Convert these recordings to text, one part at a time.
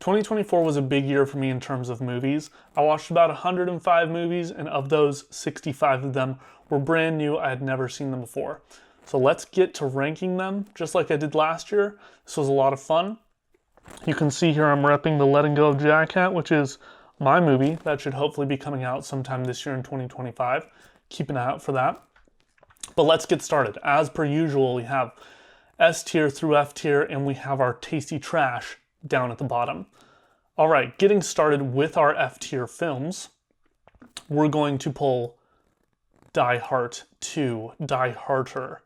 2024 was a big year for me in terms of movies. I watched about 105 movies, and of those, 65 of them were brand new. I had never seen them before. So let's get to ranking them, just like I did last year. This was a lot of fun. You can see here I'm repping the Letting Go of Jack Hat, which is my movie that should hopefully be coming out sometime this year in 2025. Keep an eye out for that. But let's get started. As per usual, we have S tier through F tier, and we have our tasty trash down at the bottom. All right, getting started with our F tier films, we're going to pull Die Hard 2, Die Harder.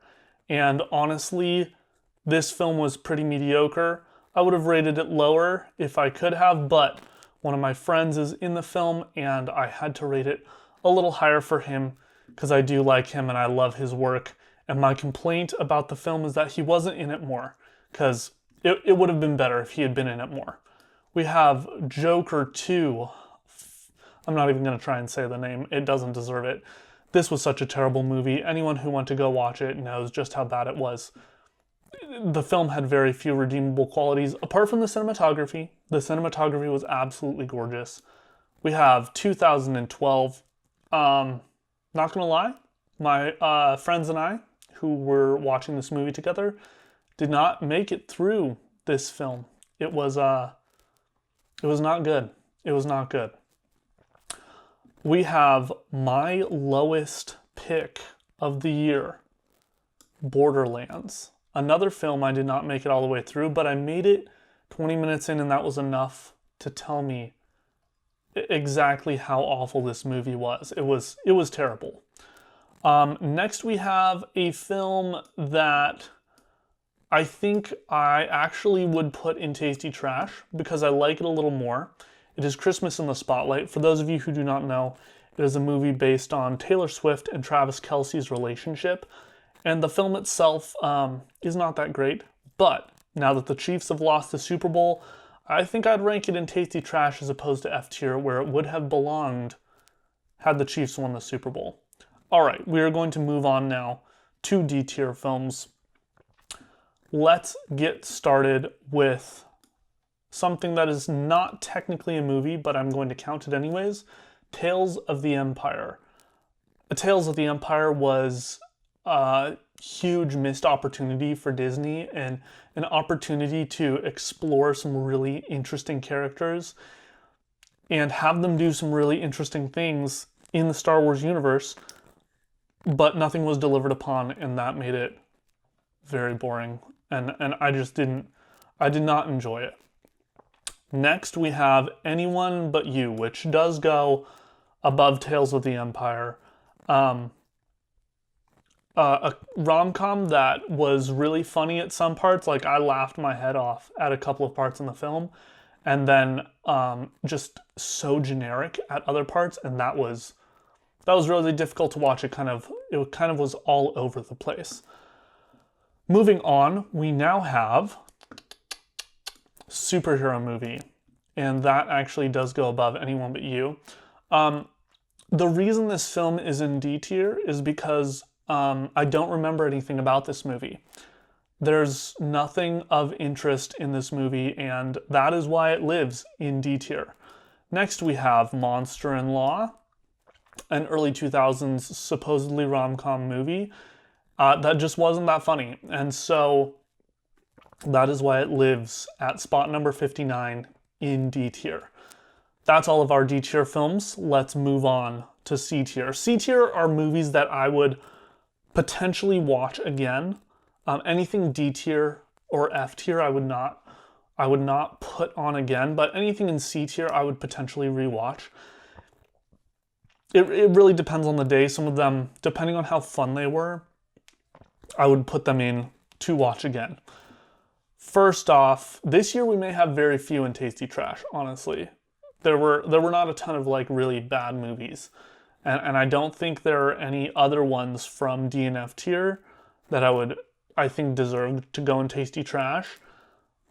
And honestly, this film was pretty mediocre. I would have rated it lower if I could have, but one of my friends is in the film and I had to rate it a little higher for him because I do like him and I love his work. And my complaint about the film is that he wasn't in it more, because it would have been better if he had been in it more. We have Joker 2. I'm not even going to try and say the name. It doesn't deserve it. This was such a terrible movie. Anyone who went to go watch it knows just how bad it was. The film had very few redeemable qualities, apart from the cinematography. The cinematography was absolutely gorgeous. We have 2012. Not gonna lie, my friends and I, who were watching this movie together, did not make it through this film. It was not good. It was not good. We have my lowest pick of the year, Borderlands. Another film I did not make it all the way through, but I made it 20 minutes in, and that was enough to tell me exactly how awful this movie was. It was terrible. Next we have a film that I think I actually would put in Tasty Trash because I like it a little more. It is Christmas in the Spotlight. For those of you who do not know, it is a movie based on Taylor Swift and Travis Kelce's relationship. And the film itself is not that great. But now that the Chiefs have lost the Super Bowl, I think I'd rank it in Tasty Trash as opposed to F tier, where it would have belonged had the Chiefs won the Super Bowl. All right, we are going to move on now to D tier films. Let's get started with something that is not technically a movie, but I'm going to count it anyways. Tales of the Empire. Tales of the Empire was a huge missed opportunity for Disney and an opportunity to explore some really interesting characters and have them do some really interesting things in the Star Wars universe, but nothing was delivered upon, and that made it very boring. And I did not enjoy it. Next, we have Anyone But You, which does go above Tales of the Empire. A rom-com that was really funny at some parts. Like, I laughed my head off at a couple of parts in the film, and then just so generic at other parts, and that was really difficult to watch. It kind of was all over the place. Moving on, we now have superhero movie, and that actually does go above Anyone But You. The reason this film is in D tier is because I don't remember anything about this movie. There's nothing of interest in this movie, and that is why it lives in D tier. Next we have Monster-in-Law, an early 2000s supposedly rom-com movie that just wasn't that funny, and so that is why it lives at spot number 59 in D tier. That's all of our D tier films. Let's move on to C tier. C tier are movies that I would potentially watch again. Anything D tier or F tier I would not put on again, but anything in C tier I would potentially rewatch. It really depends on the day. Some of them, depending on how fun they were, I would put them in to watch again. First off, this year we may have very few in Tasty Trash, honestly. There were not a ton of like really bad movies. And I don't think there are any other ones from D and F tier that I think deserve to go in Tasty Trash.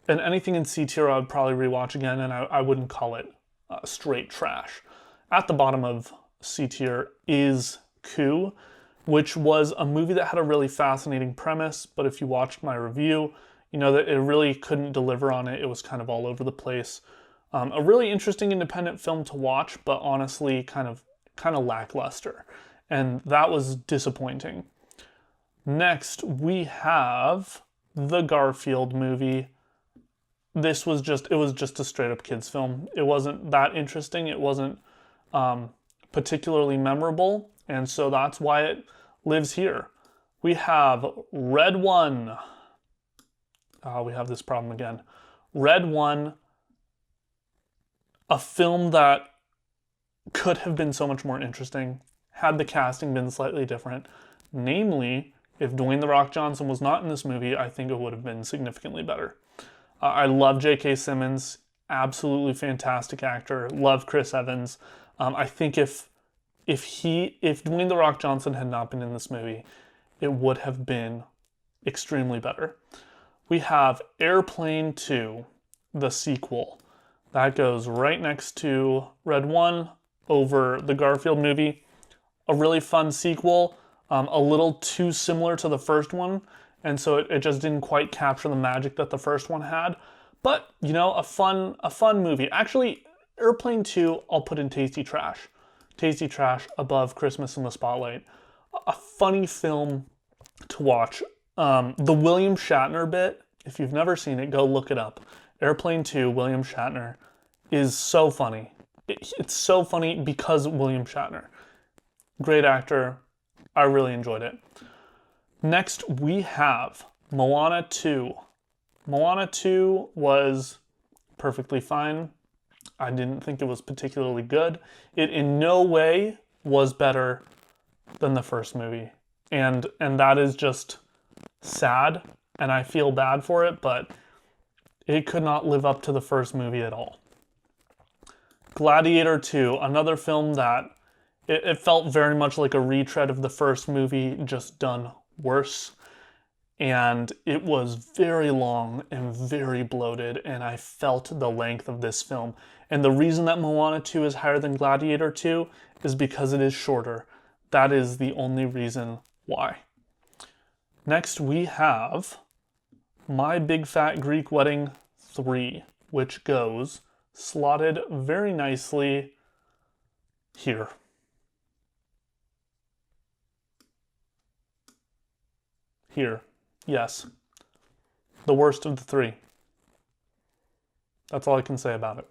And anything in C tier I would probably rewatch again, and I wouldn't call it straight trash. At the bottom of C tier is Coup, which was a movie that had a really fascinating premise, but if you watched my review, you know that it really couldn't deliver on it. It was kind of all over the place. A really interesting independent film to watch, but honestly kind of lackluster. And that was disappointing. Next, we have the Garfield movie. It was just a straight up kids film. It wasn't that interesting. It wasn't particularly memorable, and so that's why it lives here. We have Red One. We have this problem again. Red One, a film that could have been so much more interesting had the casting been slightly different. Namely, if Dwayne "The Rock" Johnson was not in this movie, I think it would have been significantly better. I love J.K. Simmons, absolutely fantastic actor. Love Chris Evans. I think if Dwayne "The Rock" Johnson had not been in this movie, it would have been extremely better. We have Airplane 2, the sequel. That goes right next to Red One over the Garfield movie. A really fun sequel, a little too similar to the first one, and so it just didn't quite capture the magic that the first one had. But, you know, a fun movie. Actually, Airplane 2, I'll put in Tasty Trash. Tasty Trash above Christmas in the Spotlight. A funny film to watch. The William Shatner bit, if you've never seen it, go look it up. Airplane 2, William Shatner, is so funny. It's so funny because of William Shatner. Great actor. I really enjoyed it. Next, we have Moana 2. Moana 2 was perfectly fine. I didn't think it was particularly good. It in no way was better than the first movie. And that is just sad, and I feel bad for it, but it could not live up to the first movie at all. Gladiator 2, another film that it felt very much like a retread of the first movie, just done worse. And it was very long and very bloated, and I felt the length of this film. And the reason that Moana 2 is higher than Gladiator 2 is because it is shorter. That is the only reason why. Next, we have My Big Fat Greek Wedding 3, which goes slotted very nicely here. Here. Yes. The worst of the three. That's all I can say about it.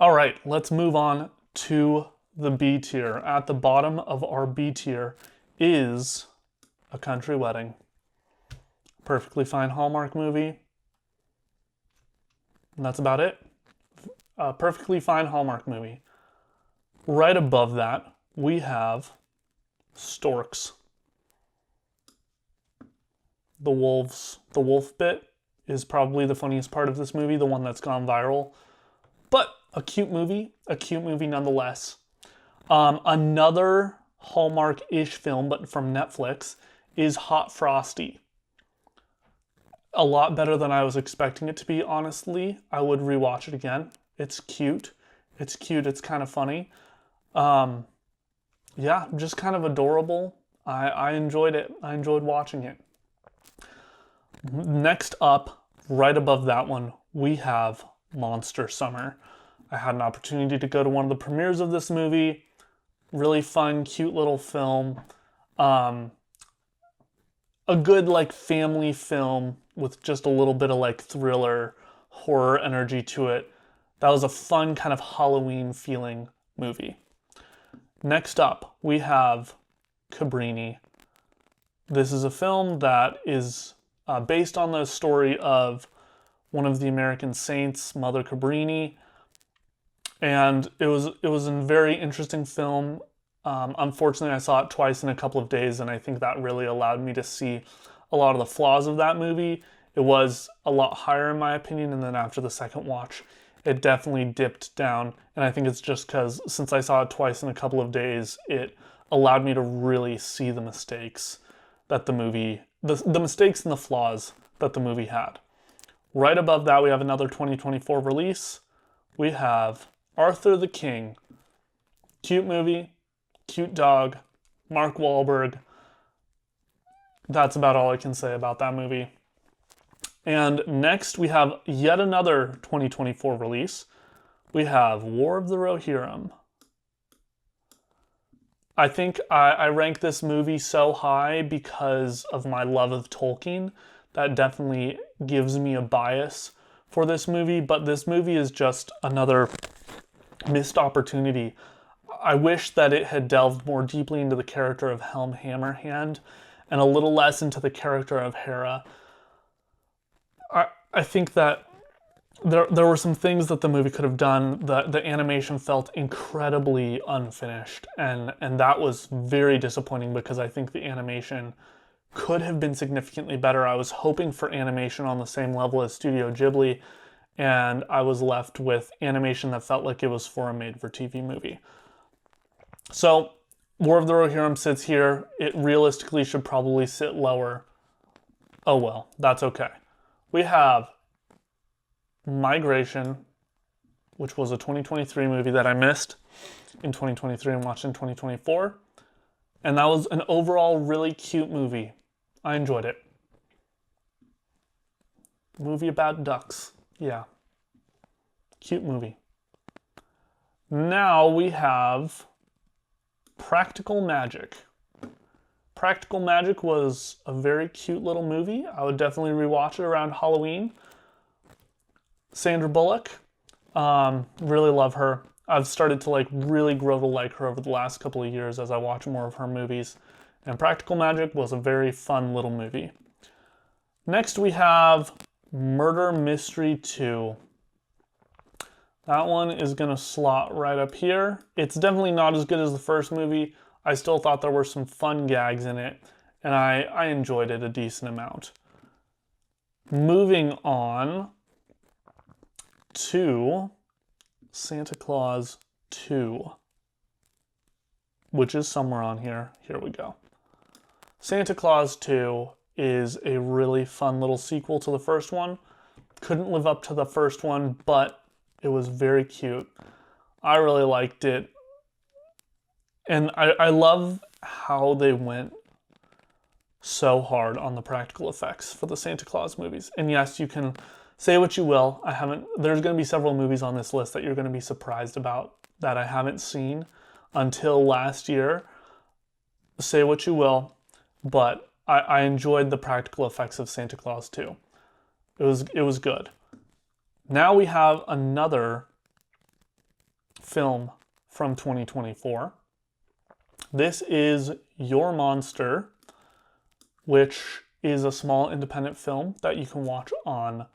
All right, let's move on to the B tier. At the bottom of our B tier is A Country Wedding. Perfectly fine Hallmark movie. And that's about it. A perfectly fine Hallmark movie. Right above that, we have Storks. The wolf bit is probably the funniest part of this movie, the one that's gone viral. But a cute movie nonetheless. Another Hallmark-ish film, but from Netflix, is Hot Frosty. A lot better than I was expecting it to be, honestly. I would rewatch it again. It's cute. It's kind of funny. Yeah, just kind of adorable. I enjoyed it. I enjoyed watching it. Next up, right above that one, we have Monster Summer. I had an opportunity to go to one of the premieres of this movie. Really fun, cute little film. A good like family film with just a little bit of like thriller, horror energy to it. That was a fun kind of Halloween feeling movie. Next up, we have Cabrini. This is a film that is based on the story of one of the American saints, Mother Cabrini, and it was a very interesting film. Unfortunately, I saw it twice in a couple of days, and I think that really allowed me to see a lot of the flaws of that movie. It was a lot higher in my opinion, and then after the second watch, it definitely dipped down, and I think it's just because since I saw it twice in a couple of days, it allowed me to really see the mistakes that the movie, the mistakes and the flaws that the movie had. Right above that, we have another 2024 release. We have Arthur the King. Cute movie, cute dog, Mark Wahlberg. That's about all I can say about that movie. And next we have yet another 2024 release. We have War of the Rohirrim. I think I rank this movie so high because of my love of Tolkien. That definitely gives me a bias for this movie, but this movie is just another missed opportunity. I wish that it had delved more deeply into the character of Helm Hammerhand and a little less into the character of Hera. I think that there were some things that the movie could have done. The animation felt incredibly unfinished, and that was very disappointing because I think the animation could have been significantly better. I was hoping for animation on the same level as Studio Ghibli, and I was left with animation that felt like it was for a made-for-TV movie. So, War of the Rohirrim sits here. It realistically should probably sit lower. Oh well, that's okay. We have Migration, which was a 2023 movie that I missed in 2023 and watched in 2024. And that was an overall really cute movie. I enjoyed it. Movie about ducks. Yeah. Cute movie. Now we have Practical Magic. Practical Magic was a very cute little movie. I would definitely rewatch it around Halloween. Sandra Bullock, really love her. I've started to really grow to like her over the last couple of years as I watch more of her movies. And Practical Magic was a very fun little movie. Next we have Murder Mystery 2. That one is going to slot right up here. It's definitely not as good as the first movie. I still thought there were some fun gags in it, and I enjoyed it a decent amount. Moving on to Santa Claus 2, which is somewhere on here. Here we go. Santa Claus 2 is a really fun little sequel to the first one. Couldn't live up to the first one, but it was very cute. I really liked it. And I love how they went so hard on the practical effects for the Santa Claus movies. And yes, you can say what you will. There's going to be several movies on this list that you're going to be surprised about that I haven't seen until last year. Say what you will, but I enjoyed the practical effects of Santa Claus 2. It was good. Now we have another film from 2024. This is Your Monster, which is a small independent film that you can watch on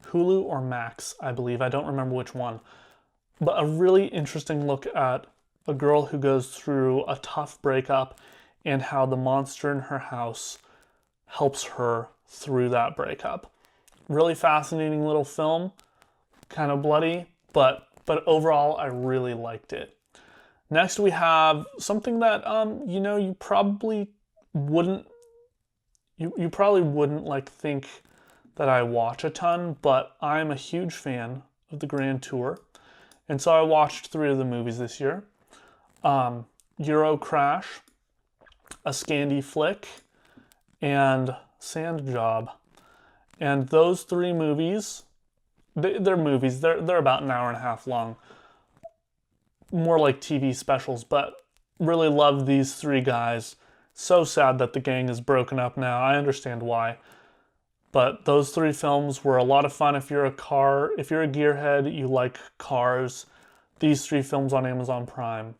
Hulu or Max, I believe. I don't remember which one. But a really interesting look at a girl who goes through a tough breakup and how the monster in her house helps her through that breakup. Really fascinating little film, kind of bloody, but overall I really liked it. Next we have something that you probably wouldn't think that I watch a ton, but I'm a huge fan of the Grand Tour. And so I watched 3 of the movies this year. Euro Crash, A Scandi Flick, and Sand Job. And those 3 movies, they're movies. They're about an hour and a half long. More like TV specials, but really love these 3 guys. So sad that the gang is broken up now. I understand why. But those 3 films were a lot of fun. If you're a gearhead, you like cars, these 3 films on Amazon Prime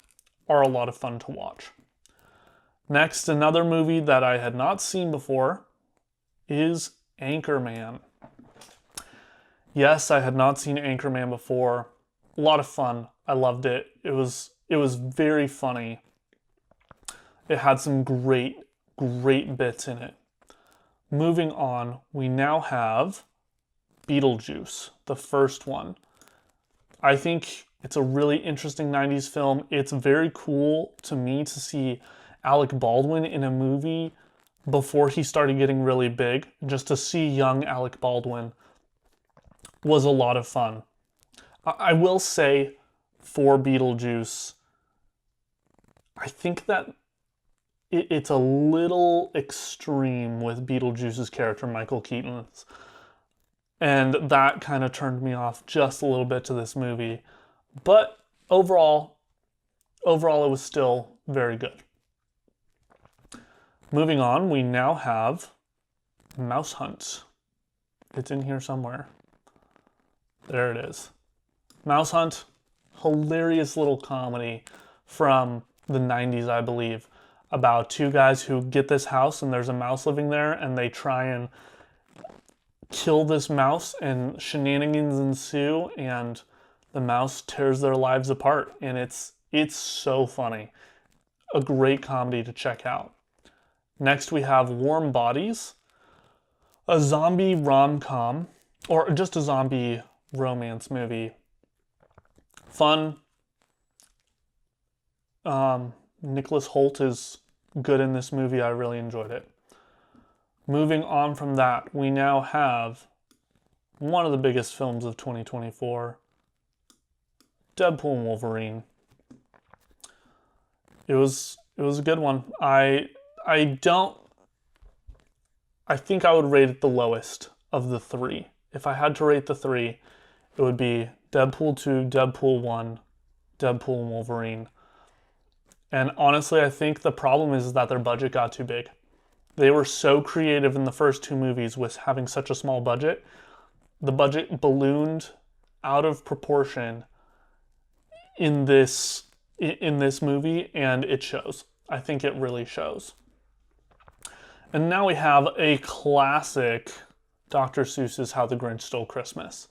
are a lot of fun to watch. Next, another movie that I had not seen before is Anchorman. Yes, I had not seen Anchorman before. A lot of fun. I loved it. It was very funny. It had some great bits in it. Moving on, we now have Beetlejuice, the first one. I think it's a really interesting 90s film. It's very cool to me to see Alec Baldwin in a movie before he started getting really big. Just to see young Alec Baldwin was a lot of fun. I will say for Beetlejuice, I think that it's a little extreme with Beetlejuice's character, Michael Keaton's. And that kind of turned me off just a little bit to this movie. But overall, it was still very good. Moving on, we now have Mouse Hunt. It's in here somewhere. There it is. Mouse Hunt, hilarious little comedy from the 90s, I believe, about two guys who get this house and there's a mouse living there and they try and kill this mouse and shenanigans ensue and the mouse tears their lives apart, and it's so funny. A great comedy to check out. Next we have Warm Bodies, a zombie rom-com, or just a zombie romance movie. Fun. Nicholas Hoult is good in this movie. I really enjoyed it. Moving on from that, we now have one of the biggest films of 2024, Deadpool and Wolverine. It was a good one. I think I would rate it the lowest of the three. If I had to rate the three, it would be Deadpool 2, Deadpool 1, Deadpool and Wolverine. And honestly, I think the problem is that their budget got too big. They were so creative in the first two movies with having such a small budget. The budget ballooned out of proportion in this movie, and it shows. I think it really shows. And now we have a classic, Dr. Seuss's How the Grinch Stole Christmas.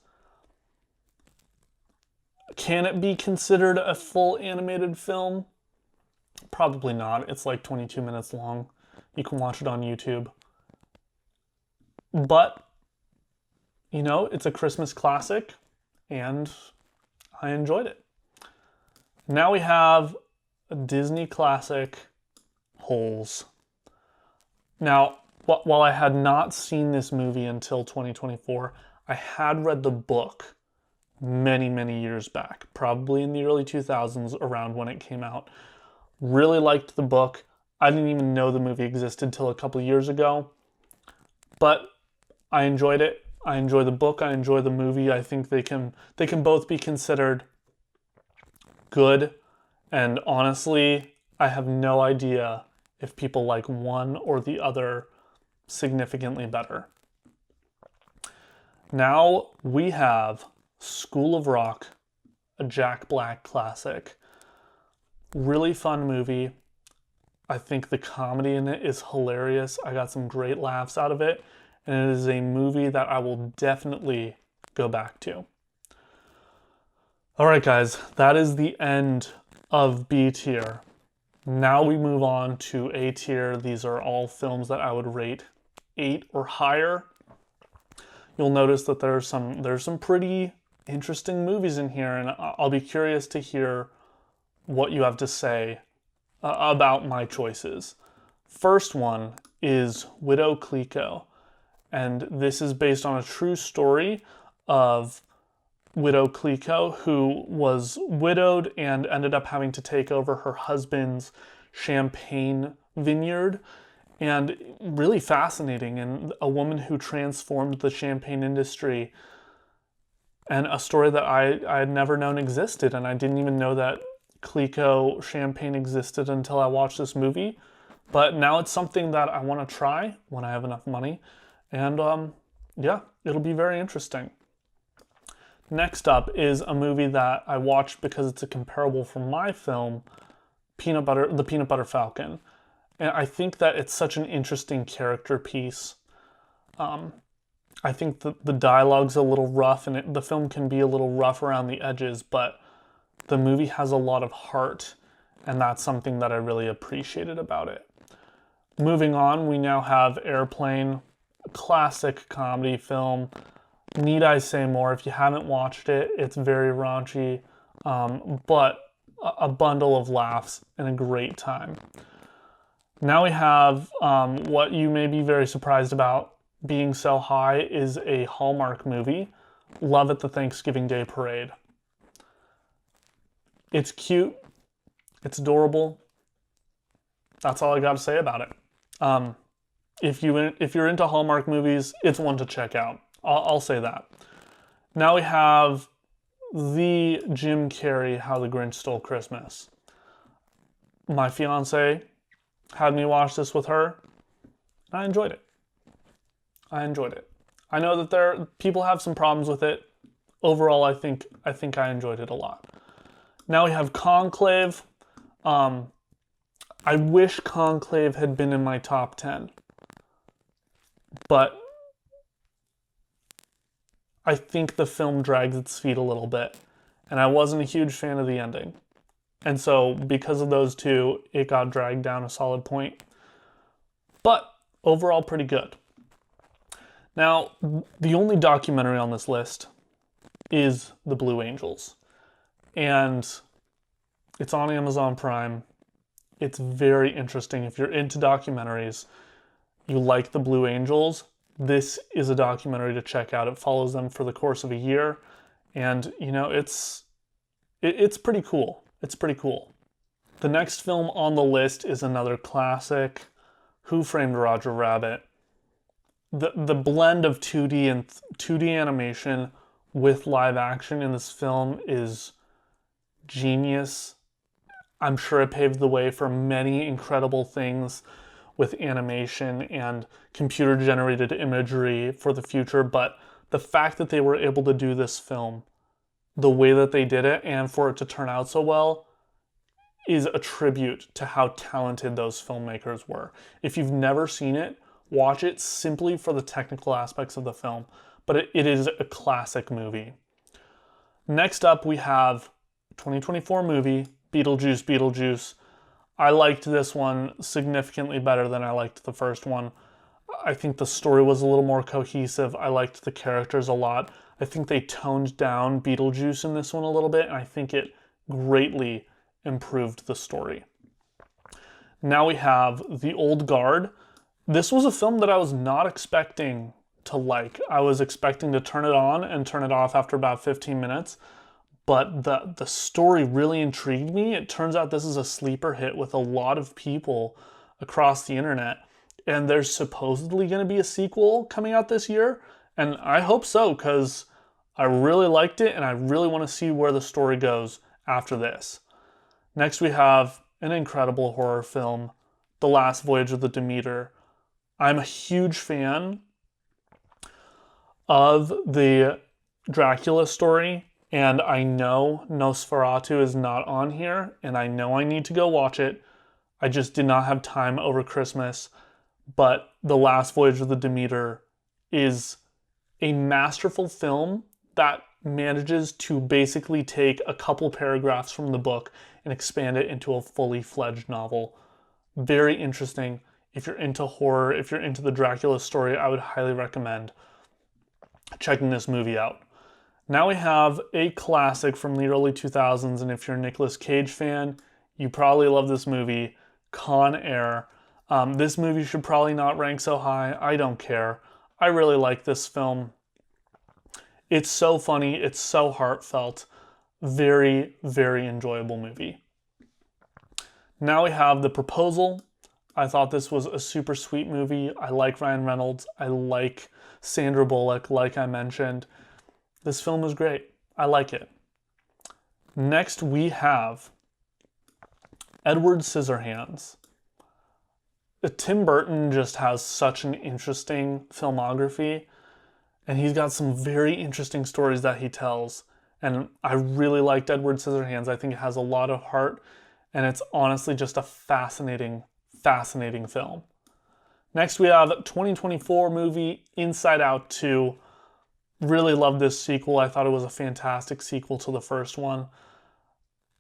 Can it be considered a full animated film? Probably not. It's like 22 minutes long. You can watch it on YouTube. But, you know, it's a Christmas classic, and I enjoyed it. Now we have a Disney classic, Holes. Now, while I had not seen this movie until 2024, I had read the book many, many years back, probably in the early 2000s, around when it came out. Really liked the book. I didn't even know the movie existed till a couple years ago, but I enjoyed it. I enjoy the book. I enjoy the movie. I think they can both be considered good, and honestly, I have no idea if people like one or the other significantly better. Now we have School of Rock, a Jack Black classic. Really fun movie. I think the comedy in it is hilarious. I got some great laughs out of it, and it is a movie that I will definitely go back to. All right, guys, that is the end of B tier. Now we move on to A tier. These are all films that I would rate 8 or higher. You'll notice that there's some pretty interesting movies in here, and I'll be curious to hear what you have to say about my choices. First one is Widow Cliquot, and this is based on a true story of Widow Cliquot, who was widowed and ended up having to take over her husband's champagne vineyard. And really fascinating, and a woman who transformed the champagne industry, and a story that I had never known existed, and I didn't even know that Cliquot champagne existed until I watched this movie. But now it's something that I want to try when I have enough money, and yeah, it'll be very interesting. Next up is a movie that I watched because it's a comparable from my film, The Peanut Butter Falcon. And I think that it's such an interesting character piece. I think the dialogue's a little rough, and the film can be a little rough around the edges, but the movie has a lot of heart, and that's something that I really appreciated about it. Moving on, we now have Airplane, a classic comedy film. Need I say more? If you haven't watched it, it's very raunchy, but a bundle of laughs and a great time. Now we have what you may be very surprised about being so high is a Hallmark movie, Love at the Thanksgiving Day Parade. It's cute, it's adorable, That's all I got to say about it. If you're into Hallmark movies, it's one to check out. I'll say that. Now we have the Jim Carrey How the Grinch Stole Christmas. My fiance had me watch this with her. I enjoyed it. I know that people have some problems with it. Overall, I think I enjoyed it a lot. Now we have Conclave. I wish Conclave had been in my top 10. But I think the film drags its feet a little bit. And I wasn't a huge fan of the ending. And so because of those two, it got dragged down a solid point. But overall, pretty good. Now, the only documentary on this list is The Blue Angels. And it's on Amazon Prime. It's very interesting. If you're into documentaries, you like The Blue Angels, this is a documentary to check out. It follows them for the course of a year. And, you know, it's pretty cool. It's pretty cool. The next film on the list is another classic, Who Framed Roger Rabbit. The blend of 2D and 2D animation with live action in this film is genius. I'm sure it paved the way for many incredible things with animation and computer-generated imagery for the future, but the fact that they were able to do this film the way that they did it and for it to turn out so well is a tribute to how talented those filmmakers were. If you've never seen it, watch it simply for the technical aspects of the film, but it is a classic movie. Next up, we have 2024 movie, Beetlejuice. I liked this one significantly better than I liked the first one. I think the story was a little more cohesive. I liked the characters a lot. I think they toned down Beetlejuice in this one a little bit, and I think it greatly improved the story. Now we have The Old Guard. This was a film that I was not expecting to like. I was expecting to turn it on and turn it off after about 15 minutes, but the story really intrigued me. It turns out this is a sleeper hit with a lot of people across the internet, and there's supposedly going to be a sequel coming out this year, and I hope so, because I really liked it, and I really want to see where the story goes after this. Next we have an incredible horror film, The Last Voyage of the Demeter. I'm a huge fan of the Dracula story, and I know Nosferatu is not on here, and I know I need to go watch it. I just did not have time over Christmas, but The Last Voyage of the Demeter is a masterful film that manages to basically take a couple paragraphs from the book and expand it into a fully fledged novel. Very interesting. If you're into horror, if you're into the Dracula story, I would highly recommend checking this movie out. Now we have a classic from the early 2000s, and if you're a Nicolas Cage fan, you probably love this movie, Con Air. This movie should probably not rank so high. I don't care. I really like this film. It's so funny. It's so heartfelt. Very, very enjoyable movie. Now we have The Proposal. I thought this was a super sweet movie. I like Ryan Reynolds. I like Sandra Bullock, like I mentioned. This film was great. I like it. Next we have Edward Scissorhands. Tim Burton just has such an interesting filmography, and he's got some very interesting stories that he tells. And I really liked Edward Scissorhands. I think it has a lot of heart, and it's honestly just a fascinating film. Next we have 2024 movie Inside Out 2. Really loved this sequel. I thought it was a fantastic sequel to the first one.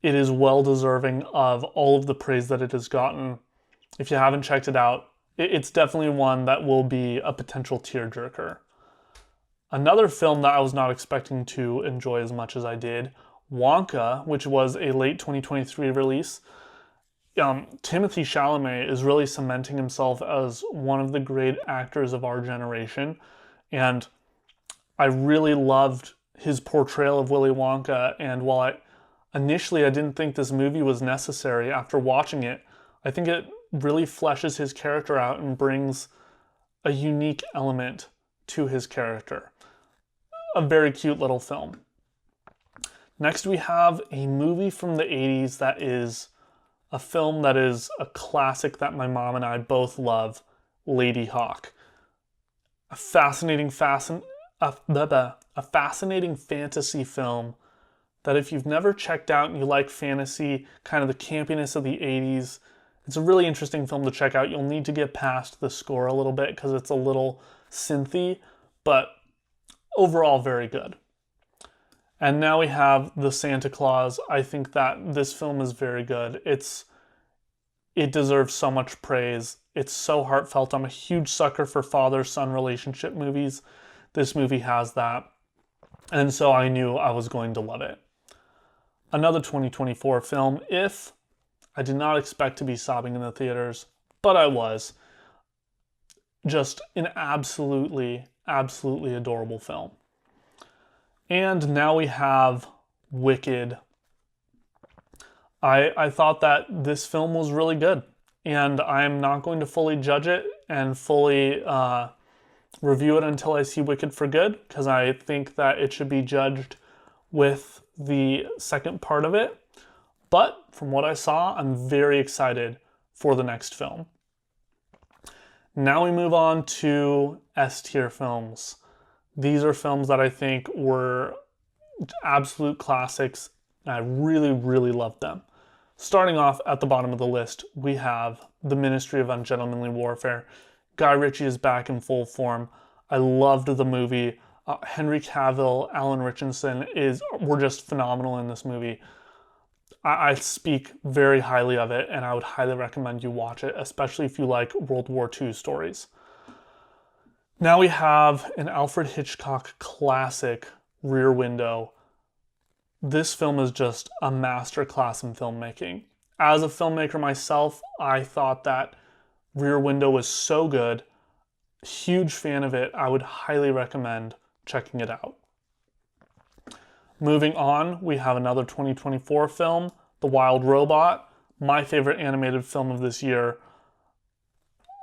It is well deserving of all of the praise that it has gotten. If you haven't checked it out, it's definitely one that will be a potential tearjerker. Another film that I was not expecting to enjoy as much as I did, Wonka, which was a late 2023 release. Timothée Chalamet is really cementing himself as one of the great actors of our generation, and I really loved his portrayal of Willy Wonka, and while initially I didn't think this movie was necessary, after watching it, I think it really fleshes his character out and brings a unique element to his character. A very cute little film. Next, we have a movie from the 80s that is a film that is a classic that my mom and I both love, Lady Hawk. A fascinating fantasy film that if you've never checked out and you like fantasy, kind of the campiness of the 80s, it's a really interesting film to check out. You'll need to get past the score a little bit because it's a little synthy, but overall very good. And now we have The Santa Claus. I think that this film is very good. It deserves so much praise. It's so heartfelt. I'm a huge sucker for father-son relationship movies. This movie has that. And so I knew I was going to love it. Another 2024 film, If. I did not expect to be sobbing in the theaters, but I was. Just an absolutely adorable film. And now we have Wicked. I thought that this film was really good, and I'm not going to fully judge it and fully review it until I see Wicked for Good, because I think that it should be judged with the second part of it. But from what I saw, I'm very excited for the next film. Now we move on to S-tier films. These are films that I think were absolute classics, and I really loved them. Starting off at the bottom of the list, we have The Ministry of Ungentlemanly Warfare. Guy Ritchie is back in full form. I loved the movie. Henry Cavill, Alan Richardson were just phenomenal in this movie. I speak very highly of it, and I would highly recommend you watch it, especially if you like World War II stories. Now we have an Alfred Hitchcock classic, Rear Window. This film is just a masterclass in filmmaking. As a filmmaker myself, I thought that Rear Window was so good. Huge fan of it. I would highly recommend checking it out. Moving on, we have another 2024 film, The Wild Robot, my favorite animated film of this year.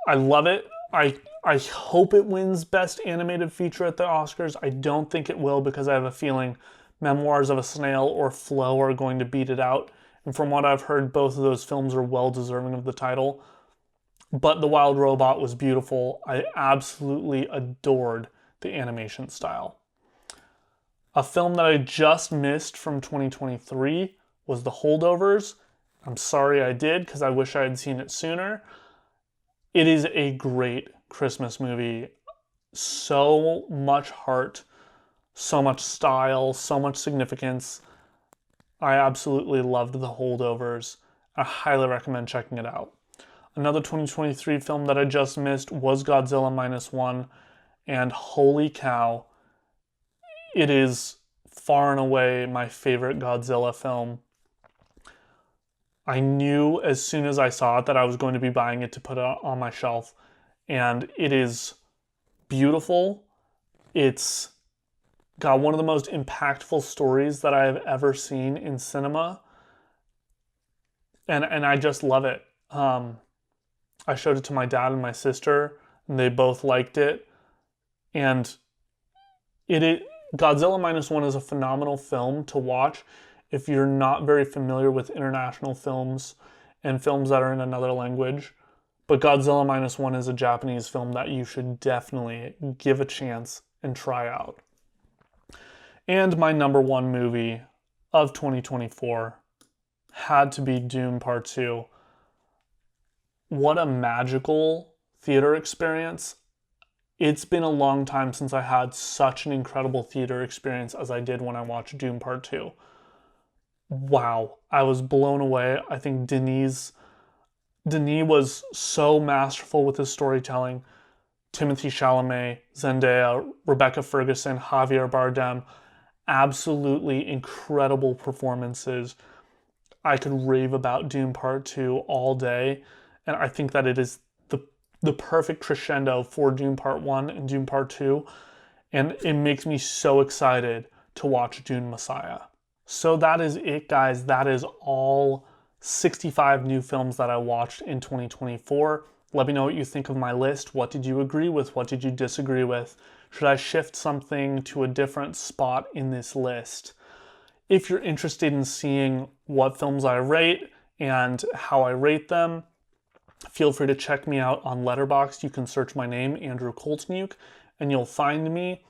I love it. I hope it wins Best Animated Feature at the Oscars. I don't think it will because I have a feeling Memoirs of a Snail or Flow are going to beat it out. And from what I've heard, both of those films are well deserving of the title. But The Wild Robot was beautiful. I absolutely adored the animation style. A film that I just missed from 2023 was The Holdovers. I'm sorry I did because I wish I had seen it sooner. It is a great Christmas movie. So much heart, so much style, so much significance. I absolutely loved The Holdovers. I highly recommend checking it out. Another 2023 film that I just missed was Godzilla Minus One, and holy cow, it is far and away my favorite Godzilla film. I knew as soon as I saw it that I was going to be buying it to put it on my shelf, and it is beautiful. It's got one of the most impactful stories that I have ever seen in cinema, and I just love it. I showed it to my dad and my sister, and they both liked it. And Godzilla Minus One is a phenomenal film to watch if you're not very familiar with international films and films that are in another language. But Godzilla Minus One is a Japanese film that you should definitely give a chance and try out. And my number one movie of 2024 had to be Dune Part 2. What a magical theater experience. It's been a long time since I had such an incredible theater experience as I did when I watched Dune Part 2. Wow, I was blown away. I think Denis was so masterful with his storytelling. Timothée Chalamet, Zendaya, Rebecca Ferguson, Javier Bardem, absolutely incredible performances. I could rave about Dune Part 2 all day, and I think that it is the perfect crescendo for Dune Part 1 and Dune Part 2, and it makes me so excited to watch Dune Messiah. So that is it, guys. That is all 65 new films that I watched in 2024. Let me know what you think of my list. What did you agree with? What did you disagree with? Should I shift something to a different spot in this list? If you're interested in seeing what films I rate and how I rate them, feel free to check me out on Letterboxd. You can search my name, Andrew Koltniuk, and you'll find me.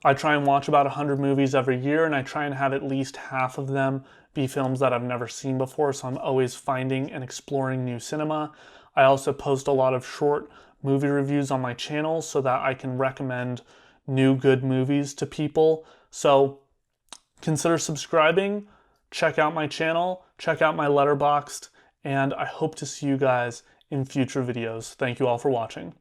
I try and watch about 100 movies every year, and I try and have at least half of them be films that I've never seen before, so I'm always finding and exploring new cinema. I also post a lot of short movie reviews on my channel so that I can recommend new good movies to people. So consider subscribing, check out my channel, check out my Letterboxd, and I hope to see you guys in future videos. Thank you all for watching.